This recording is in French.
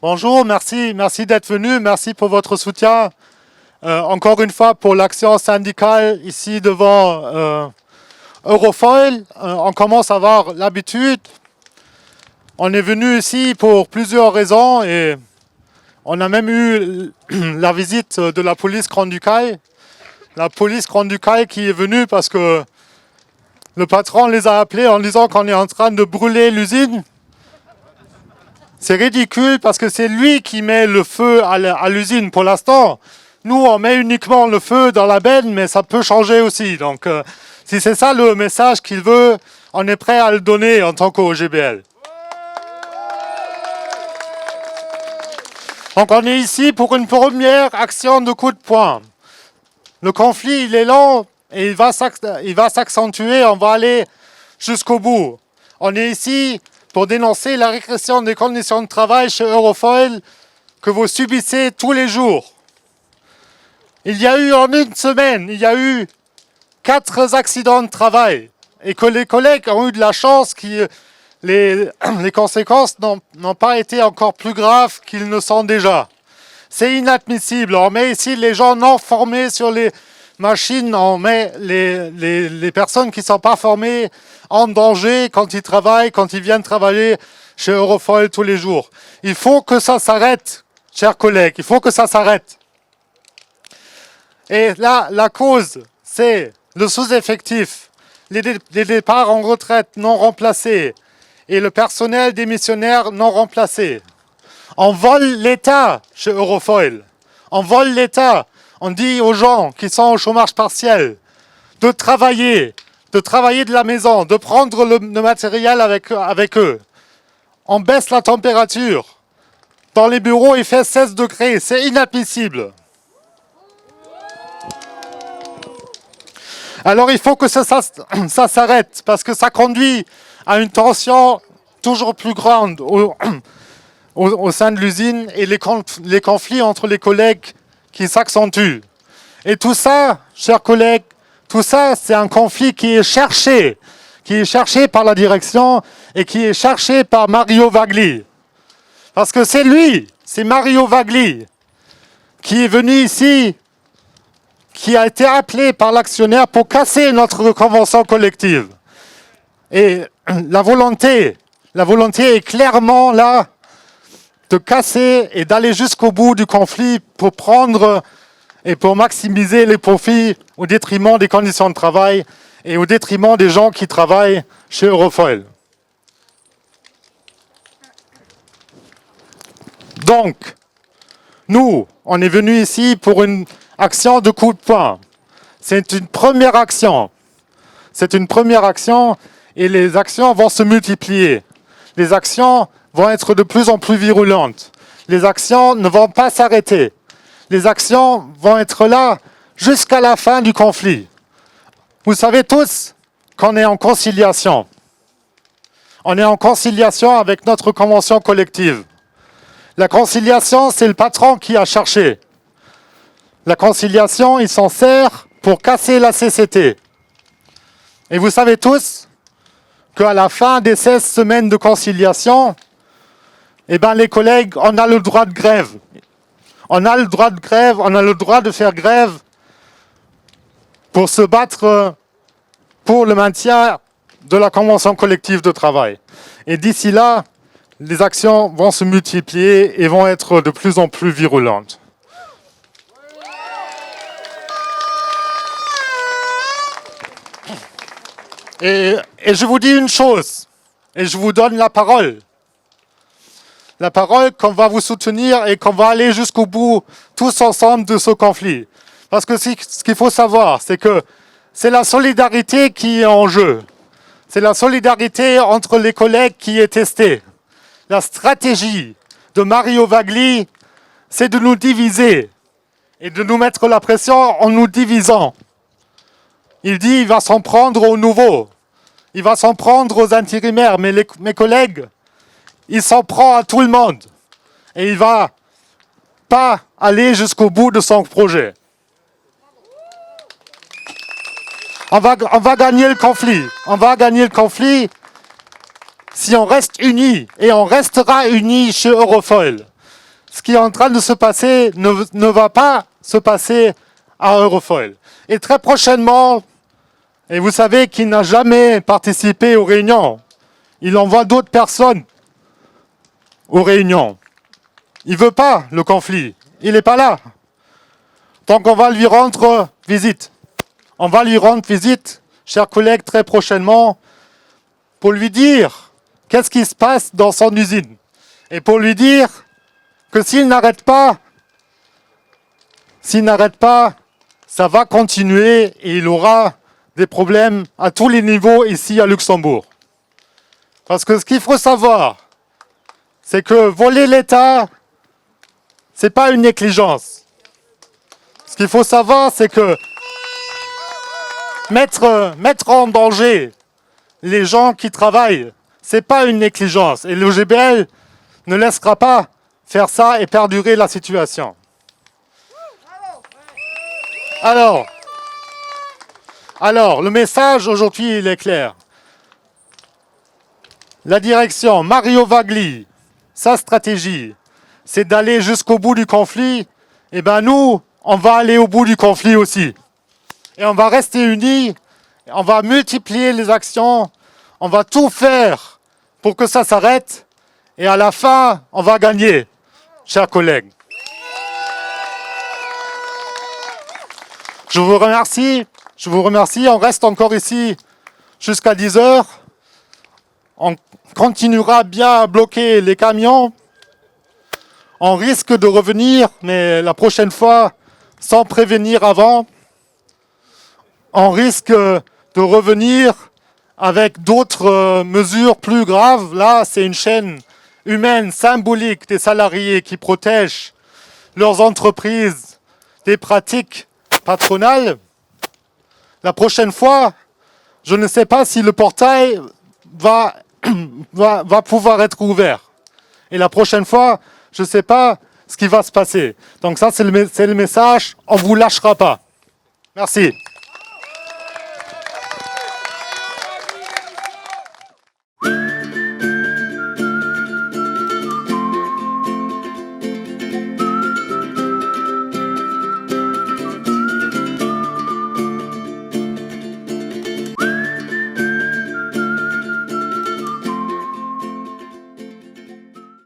Bonjour, merci d'être venu, merci pour votre soutien. Encore une fois pour l'action syndicale ici devant Eurofoil. On commence à avoir l'habitude. On est venu ici pour plusieurs raisons et on a même eu la visite de la police Grand-Ducal. La police Grand-Ducal qui est venue parce que le patron les a appelés en disant qu'on est en train de brûler l'usine. C'est ridicule parce que c'est lui qui met le feu à l'usine pour l'instant. Nous, on met uniquement le feu dans la benne, mais ça peut changer aussi. Donc, si c'est ça le message qu'il veut, on est prêt à le donner en tant qu'OGBL. Donc, on est ici pour une première action de coup de poing. Le conflit, il est long et il va s'accentuer. On va aller jusqu'au bout. On est ici pour dénoncer la régression des conditions de travail chez Eurofoil que vous subissez tous les jours. Il y a eu en une semaine, 4 accidents de travail et que les collègues ont eu de la chance que les conséquences n'ont pas été encore plus graves qu'ils ne sont déjà. C'est inadmissible. On met ici les gens non formés sur les machines, on met les personnes qui ne sont pas formées en danger quand ils travaillent, quand ils viennent travailler chez Eurofoil tous les jours. Il faut que ça s'arrête, chers collègues, il faut que ça s'arrête. Et là, la cause, c'est le sous-effectif, les départs en retraite non remplacés et le personnel démissionnaire non remplacé. On vole l'État chez Eurofoil. On vole l'État. On dit aux gens qui sont au chômage partiel de travailler de la maison, de prendre le matériel avec eux. On baisse la température. Dans les bureaux, il fait 16 degrés. C'est inadmissible. Alors il faut que ça s'arrête parce que ça conduit à une tension toujours plus grande au sein de l'usine et les conflits entre les collègues qui s'accentuent. Et tout ça, chers collègues, tout ça, c'est un conflit qui est cherché par la direction et qui est cherché par Mario Vagli. Parce que c'est Mario Vagli qui est venu ici, qui a été appelé par l'actionnaire pour casser notre convention collective. Et la volonté est clairement là de casser et d'aller jusqu'au bout du conflit pour prendre et pour maximiser les profits au détriment des conditions de travail et au détriment des gens qui travaillent chez Eurofoil. Donc, nous, on est venus ici pour une action de coup de poing. C'est une première action. C'est une première action et les actions vont se multiplier. Les actions vont être de plus en plus virulentes. Les actions ne vont pas s'arrêter. Les actions vont être là jusqu'à la fin du conflit. Vous savez tous qu'on est en conciliation. On est en conciliation avec notre convention collective. La conciliation, c'est le patron qui a cherché. La conciliation, il s'en sert pour casser la CCT. Et vous savez tous qu'à la fin des 16 semaines de conciliation, les collègues, on a le droit de grève. On a le droit de grève, on a le droit de faire grève pour se battre pour le maintien de la convention collective de travail. Et d'ici là, les actions vont se multiplier et vont être de plus en plus virulentes. Et je vous dis une chose, et je vous donne la parole. La parole qu'on va vous soutenir et qu'on va aller jusqu'au bout, tous ensemble, de ce conflit. Parce que ce qu'il faut savoir, c'est que c'est la solidarité qui est en jeu. C'est la solidarité entre les collègues qui est testée. La stratégie de Mario Vagli, c'est de nous diviser et de nous mettre la pression en nous divisant. Il dit qu'il va s'en prendre aux nouveaux. Il va s'en prendre aux intérimaires. Mais mes collègues, il s'en prend à tout le monde. Et il ne va pas aller jusqu'au bout de son projet. On va gagner le conflit. On va gagner le conflit si on reste unis. Et on restera unis chez Eurofoil. ce qui est en train de se passer ne va pas se passer à Eurofoil. Et très prochainement, et vous savez qu'il n'a jamais participé aux réunions, il envoie d'autres personnes aux réunions. Il ne veut pas le conflit, il n'est pas là. Donc on va lui rendre visite. On va lui rendre visite, chers collègues, très prochainement, pour lui dire qu'est-ce qui se passe dans son usine. Et pour lui dire que s'il n'arrête pas, ça va continuer et il aura des problèmes à tous les niveaux ici à Luxembourg. Parce que ce qu'il faut savoir, c'est que voler l'État, ce n'est pas une négligence. Ce qu'il faut savoir, c'est que mettre en danger les gens qui travaillent, ce n'est pas une négligence. Et le GBL ne laissera pas faire ça et perdurer la situation. Alors, le message aujourd'hui, il est clair. La direction, Mario Vagli, sa stratégie, c'est d'aller jusqu'au bout du conflit. Et bien nous, on va aller au bout du conflit aussi. Et on va rester unis, on va multiplier les actions, on va tout faire pour que ça s'arrête. Et à la fin, on va gagner, chers collègues. Je vous remercie, on reste encore ici jusqu'à 10h. On continuera bien à bloquer les camions. On risque de revenir, mais la prochaine fois, sans prévenir avant. On risque de revenir avec d'autres mesures plus graves. Là, c'est une chaîne humaine, symbolique des salariés qui protègent leurs entreprises des pratiques patronales. La prochaine fois, je ne sais pas si le portail va pouvoir être ouvert. Et la prochaine fois, je ne sais pas ce qui va se passer. Donc ça, c'est le message, on ne vous lâchera pas. Merci.